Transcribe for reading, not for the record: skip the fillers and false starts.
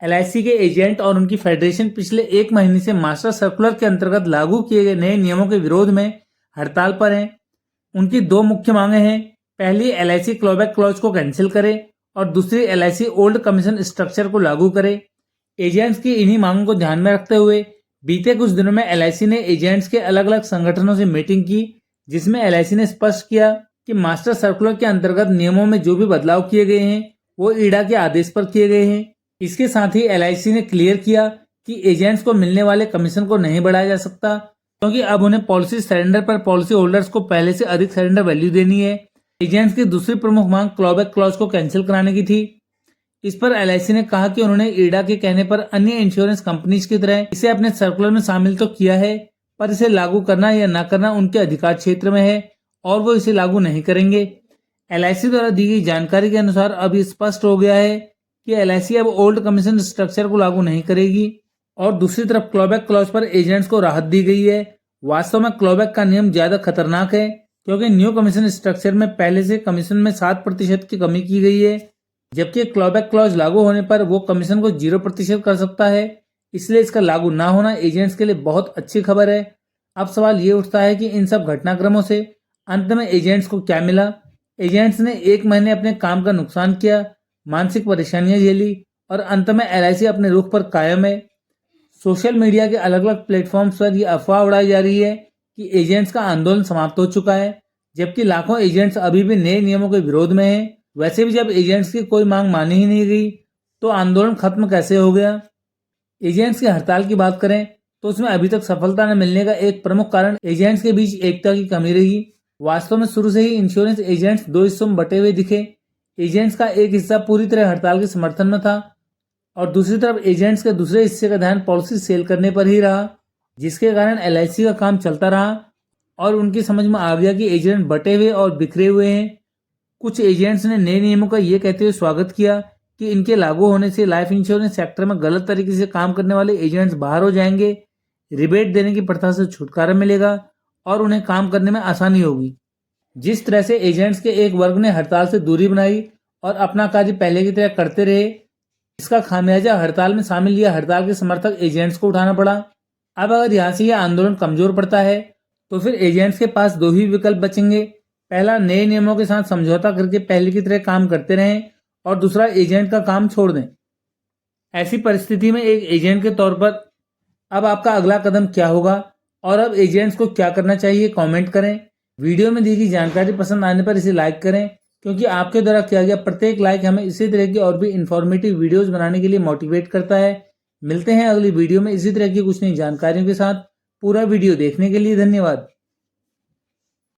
LIC के agent और उनकी फेडरेशन पिछले 1 महीने से मास्टर सर्कुलर के अंतर्गत लागू किए गए नए नियमों के विरोध में हड़ताल पर हैं। उनकी 2 मुख्य मांगे हैं। पहली, एलआईसी क्लॉबैक क्लॉज को कैंसिल करे और दूसरी, एलआईसी ओल्ड कमीशन स्ट्रक्चर को लागू करे। एजेंट्स की इन्हीं मांगों को ध्यान में रखते हुए बीते कुछ दिनों में एलआईसी ने एजेंट्स के अलग अलग संगठनों से मीटिंग की, जिसमें एलआईसी ने स्पष्ट किया कि मास्टर सर्कुलर के अंतर्गत नियमों में जो भी बदलाव किए गए हैं वो ईडा के आदेश पर किए गए हैं। इसके साथ ही एलआईसी ने क्लियर किया कि एजेंट्स को मिलने वाले कमीशन को नहीं बढ़ाया जा सकता, क्योंकि अब उन्हें पॉलिसी सरेंडर पर पॉलिसी होल्डर्स को पहले से अधिक सरेंडर वैल्यू देनी है। एजेंट्स की दूसरी प्रमुख मांग क्लॉबैक क्लॉज को कैंसिल कराने की थी। इस पर एलआईसी ने कहा कि उन्होंने ईडा के कहने पर अन्य इंश्योरेंस कंपनीज की तरह इसे अपने सर्कुलर में शामिल तो किया है, पर इसे लागू करना या न करना उनके अधिकार क्षेत्र में है और वो इसे लागू नहीं करेंगे। एलआईसी द्वारा दी गई जानकारी के अनुसार अब ये स्पष्ट हो गया है कि एलआईसी अब ओल्ड कमीशन स्ट्रक्चर को लागू नहीं करेगी और दूसरी तरफ क्लॉबैक क्लॉज पर एजेंट्स को राहत दी गई है। वास्तव में क्लॉबैक का नियम ज्यादा खतरनाक है, क्योंकि न्यू कमीशन स्ट्रक्चर में पहले से कमीशन में 7% की कमी की गई है, जबकि क्लॉबैक क्लॉज लागू होने पर वो कमीशन को 0% कर सकता है। इसलिए इसका लागू ना होना एजेंट्स के लिए बहुत अच्छी खबर है। अब सवाल ये उठता है कि इन सब घटनाक्रमों से अंत में एजेंट्स को क्या मिला। एजेंट्स ने 1 महीने अपने काम का नुकसान किया, मानसिक परेशानियां झेली और अंत में एलआईसी अपने रुख पर कायम है। सोशल मीडिया के अलग अलग प्लेटफॉर्म्स पर यह अफवाह उड़ाई जा रही है कि एजेंट्स का आंदोलन समाप्त हो चुका है, जबकि लाखों एजेंट्स अभी भी नए नियमों के विरोध में हैं। वैसे भी जब एजेंट्स की कोई मांग मानी ही नहीं गई तो आंदोलन खत्म कैसे हो गया। एजेंट्स की हड़ताल की बात करें तो उसमें अभी तक सफलता न मिलने का एक प्रमुख कारण एजेंट्स के बीच एकता की कमी रही। वास्तव में शुरू से ही इंश्योरेंस एजेंट्स 2 हिस्सों में बटे हुए दिखे। एजेंट्स का एक हिस्सा पूरी तरह हड़ताल के समर्थन में था और दूसरी तरफ एजेंट्स के दूसरे हिस्से का ध्यान पॉलिसी सेल करने पर ही रहा, जिसके कारण एलआईसी का काम चलता रहा और उनकी समझ में आ गया कि एजेंट बटे हुए और बिखरे हुए हैं। कुछ एजेंट्स ने नए नियमों का ये कहते हुए स्वागत किया कि इनके लागू होने से लाइफ इंश्योरेंस सेक्टर में गलत तरीके से काम करने वाले एजेंट्स बाहर हो जाएंगे, रिबेट देने की प्रथा से छुटकारा मिलेगा और उन्हें काम करने में आसानी होगी। जिस तरह से एजेंट्स के एक वर्ग ने हड़ताल से दूरी बनाई और अपना कार्य पहले की तरह करते रहे, इसका खामियाजा हड़ताल में शामिल या हड़ताल के समर्थक एजेंट्स को उठाना पड़ा। अब अगर यहाँ से यह आंदोलन कमजोर पड़ता है तो फिर एजेंट्स के पास 2 ही विकल्प बचेंगे। पहला, नए नियमों के साथ समझौता करके पहले की तरह काम करते रहें और दूसरा, एजेंट का काम छोड़ दें। ऐसी परिस्थिति में एक एजेंट के तौर पर अब आपका अगला कदम क्या होगा और अब एजेंट्स को क्या करना चाहिए, कमेंट करें। वीडियो में दी गई जानकारी पसंद आने पर इसे लाइक करें, क्योंकि आपके द्वारा किया गया प्रत्येक लाइक हमें इसी तरह की और भी इंफॉर्मेटिव वीडियोस बनाने के लिए मोटिवेट करता है। मिलते हैं अगली वीडियो में इसी तरह की कुछ नई जानकारियों के साथ। पूरा वीडियो देखने के लिए धन्यवाद।